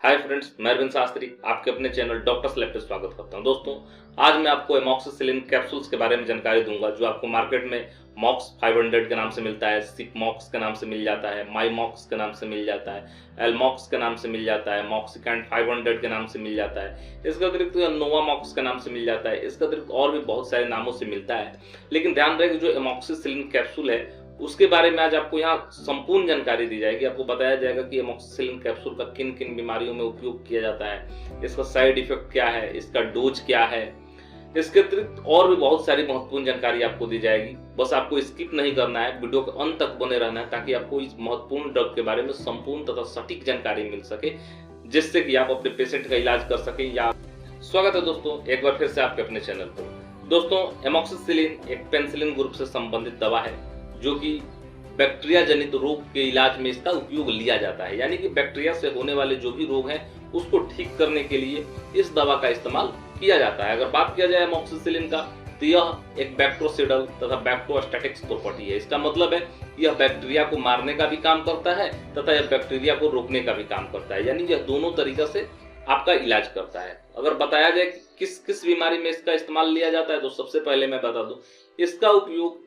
Hi friends, मैं अरविंद शास्त्री आपके अपने चैनल डॉक्टर सेलेब पे स्वागत करता हूं। दोस्तों, आज मैं आपको एमॉक्सिसिलिन कैप्सूल्स के बारे में जानकारी दूंगा जो आपको मार्केट में मॉक्स 500 के नाम से मिलता है, सिपमॉक्स के नाम से मिल जाता है, माईमॉक्स के नाम से मिल जाता है, एलमॉक्स के नाम से मिल जाता है, मॉक्सिकैंड 500 के नाम से मिल जाता है। इसके अतिरिक्त नोवामॉक्स के नाम से मिल जाता है। इसके अतिरिक्त और भी बहुत सारे नामों से मिलता है। लेकिन ध्यान रहे कि जो एमॉक्सिसिलिन कैप्सूल है उसके बारे में आज आपको यहाँ संपूर्ण जानकारी दी जाएगी। आपको बताया जाएगा कि एमॉक्सिसिलिन कैप्सूल का किन किन बीमारियों में उपयोग किया जाता है, इसका साइड इफेक्ट क्या है, इसका डोज क्या है। इसके अतिरिक्त और भी बहुत सारी महत्वपूर्ण जानकारी आपको दी जाएगी। बस आपको स्किप नहीं करना है, वीडियो के अंत तक बने रहना है ताकि आपको इस महत्वपूर्ण ड्रग के बारे में संपूर्ण तथा सटीक जानकारी मिल सके, जिससे कि आप अपने पेशेंट का इलाज कर सके। या स्वागत है दोस्तों एक बार फिर से आपके अपने चैनल पर। दोस्तों, एमॉक्सिसिलिन एक पेनिसिलिन ग्रुप से संबंधित दवा है जो कि बैक्टीरिया जनित रोग के इलाज में इसका उपयोग लिया जाता है। यानी कि बैक्टीरिया से होने वाले जो भी रोग हैं उसको ठीक करने के लिए इस दवा का इस्तेमाल किया जाता है। अगर बात किया जाए एमॉक्सिसिलिन का, तो यह एक बैक्टीरियोसिडल तथा बैक्टीरियोस्टैटिक्स प्रॉपर्टी है। इसका मतलब है यह बैक्टीरिया को मारने का भी काम करता है तथा यह बैक्टीरिया को रोकने का भी काम करता है। यानी यह दोनों तरीका से आपका इलाज करता है। अगर बताया जाए कि किस किस बीमारी में इसका इस्तेमाल लिया जाता है, तो सबसे पहले मैं बता दूं, इसका उपयोग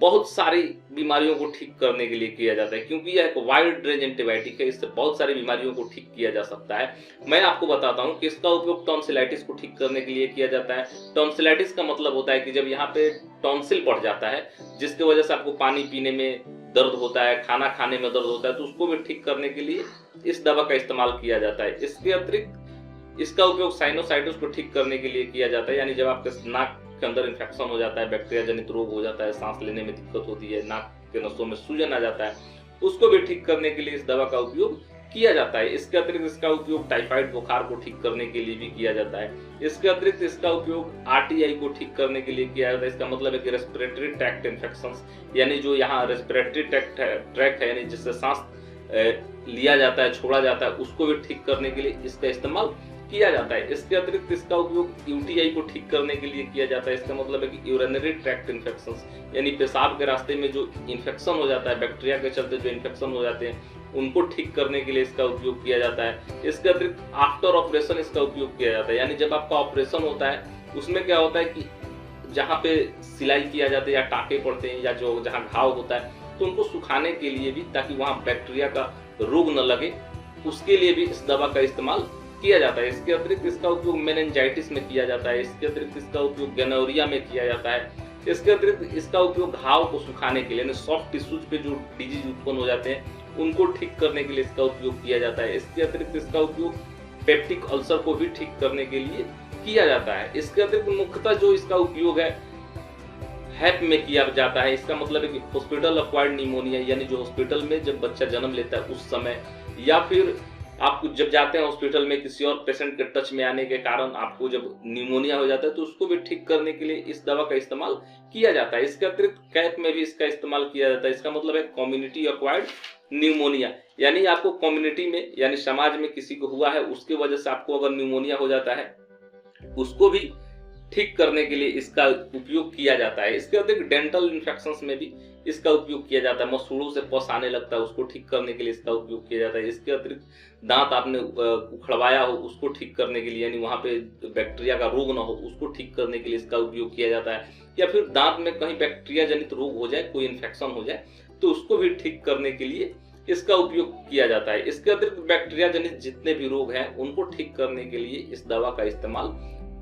बहुत सारी बीमारियों को ठीक करने के लिए किया जाता है, क्योंकि यह एक वाइड रेंज एंटीबायोटिक है। इससे बहुत सारी बीमारियों को ठीक किया जा सकता है। मैं आपको बताता हूं कि इसका उपयोग टॉन्सिलाइटिस को ठीक करने के लिए किया जाता है। टॉन्सिलाइटिस का मतलब होता है कि जब यहाँ पे टॉन्सिल बढ़ जाता है, जिसकी वजह से आपको पानी पीने में दर्द होता है, खाना खाने में दर्द होता है, तो उसको भी ठीक करने के लिए इस दवा का इस्तेमाल किया जाता है। इसके अतिरिक्त इसका उपयोग साइनोसाइटिस को ठीक करने के लिए किया जाता है। यानी जब आपके नाक के अंदर इन्फेक्शन हो जाता है, बैक्टीरिया जनित रोग हो जाता है, सांस लेने में दिक्कत होती है, नाक के नसों में सूजन आ जाता है, उसको भी ठीक करने के लिए इस दवा का उपयोग किया जाता है। इसके अतिरिक्त इसका उपयोग टाइफाइड बुखार को ठीक करने के लिए भी किया जाता है। इसके अतिरिक्त इसका उपयोग आरटीआई को ठीक करने के लिए किया जाता है। इसका मतलब है कि रेस्पिरेटरी ट्रैक्ट इन्फेक्शंस, यानी जो यहाँ रेस्पिरेटरी ट्रैक्ट है, यानी जिससे सांस लिया जाता है, छोड़ा जाता है, उसको भी ठीक करने के लिए इसका इस्तेमाल किया जाता है। इसके अतिरिक्त इसका उपयोग यूटीआई को ठीक करने के लिए किया जाता है। इसका मतलब है कि यूरिनरी ट्रैक्ट इन्फेक्शंस, यानी पेशाब के रास्ते में जो इन्फेक्शन हो जाता है, बैक्टीरिया के चलते जो इन्फेक्शन हो जाते हैं, उनको ठीक करने के लिए इसका उपयोग किया जाता है। इसके अतिरिक्त आफ्टर ऑपरेशन इसका उपयोग किया जाता है। यानी जब आपका ऑपरेशन होता है, उसमें क्या होता है कि जहाँ पे सिलाई किया जाता है या टाँके पड़ते हैं या जो जहाँ घाव होता है, तो उनको सुखाने के लिए भी, ताकि वहाँ बैक्टीरिया का रोग न लगे, उसके लिए भी इस दवा का इस्तेमाल किया जाता है। इसके अतिरिक्त इसका उपयोग मेनिंजाइटिस में किया जाता है। इसके अतिरिक्त इसका उपयोग गोनोरिया में किया जाता है। इसके अतिरिक्त इसका उपयोग घाव को सुखाने के लिए, सॉफ्ट टिश्यूज पे जो डिजीज उत्पन्न हो जाते हैं उनको ठीक करने के लिए इसका उपयोग किया जाता है। इसके अतिरिक्त इसका उपयोग पेप्टिक अल्सर को भी ठीक करने के लिए किया जाता है। इसके अतिरिक्त मुख्यतः जो इसका उपयोग है हैप में किया जाता है। इसका मतलब है कि हॉस्पिटल एक्वायर्ड निमोनिया, यानी जो हॉस्पिटल में जब बच्चा जन्म लेता है उस समय, या फिर आप जब जाते हैं हॉस्पिटल में किसी और पेशेंट के टच में आने के कारण आपको जब निमोनिया हो जाता है, तो उसको भी ठीक करने के लिए इस दवा का इस्तेमाल किया जाता है। इसके अतिरिक्त कैप में भी इसका इस्तेमाल किया जाता है। इसका मतलब है कम्युनिटी एक्वायर्ड निमोनिया, यानी आपको कम्युनिटी में, यानी समाज में किसी को हुआ है, उसकी वजह से आपको अगर निमोनिया हो जाता है, उसको भी ठीक करने के लिए इसका उपयोग किया जाता है। इसके अतिरिक्त डेंटल इन्फेक्शंस में भी इसका उपयोग किया जाता है। मसूड़ों से पस आने लगता है, उसको ठीक करने के लिए इसका उपयोग किया जाता है। इसके अतिरिक्त दांत आपने उखड़वाया हो, उसको ठीक करने के लिए, यानी वहाँ पे बैक्टीरिया का रोग ना हो, उसको ठीक करने के लिए इसका उपयोग किया जाता है। या फिर दांत में कहीं बैक्टीरिया जनित रोग हो जाए, कोई इन्फेक्शन हो जाए, तो उसको भी ठीक करने के लिए इसका उपयोग किया जाता है। इसके अतिरिक्त बैक्टीरिया जनित जितने भी रोग हैं उनको ठीक करने के लिए इस दवा का इस्तेमाल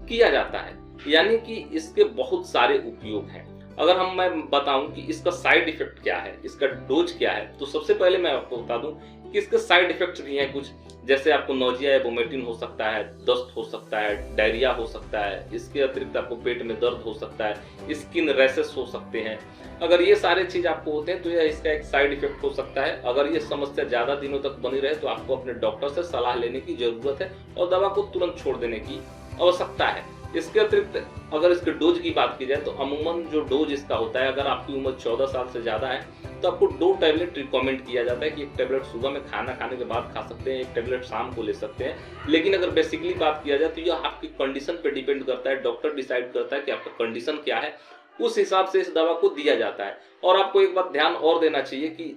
किया जाता है। यानी कि इसके बहुत सारे उपयोग हैं। अगर मैं बताऊं कि इसका साइड इफेक्ट क्या है, इसका डोज क्या है, तो सबसे पहले मैं आपको बता दूं कि इसके साइड इफेक्ट्स भी हैं कुछ, जैसे आपको नोजिया या वोमिटिंग हो सकता है, दस्त हो सकता है, डायरिया हो सकता है। इसके अतिरिक्त आपको पेट में दर्द हो सकता है, स्किन रैशेस हो सकते हैं। अगर ये सारे चीज आपको होते हैं तो यह इसका एक साइड इफेक्ट हो सकता है। अगर ये समस्या ज्यादा दिनों तक बनी रहे तो आपको अपने डॉक्टर से सलाह लेने की जरूरत है और दवा को तुरंत छोड़ देने की आवश्यकता है। इसके अतिरिक्त अगर इसके डोज की बात की जाए, तो अमूमन जो डोज इसका होता है, अगर आपकी उम्र 14 साल से ज्यादा है तो आपको 2 टैबलेट रिकमेंड किया जाता है कि एक टैबलेट सुबह में खाना खाने के बाद खा सकते हैं, एक टैबलेट शाम को ले सकते हैं। लेकिन अगर बेसिकली बात किया जाए तो यह आपकी कंडीशन पे डिपेंड करता है। डॉक्टर डिसाइड करता है कि आपका कंडीशन क्या है, उस हिसाब से इस दवा को दिया जाता है। और आपको एक बात ध्यान और देना चाहिए कि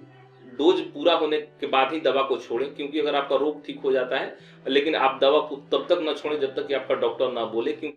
डोज पूरा होने के बाद ही दवा को छोड़ें, क्योंकि अगर आपका रोग ठीक हो जाता है लेकिन आप दवा को तब तक न छोड़ें जब तक कि आपका डॉक्टर ना बोले, क्योंकि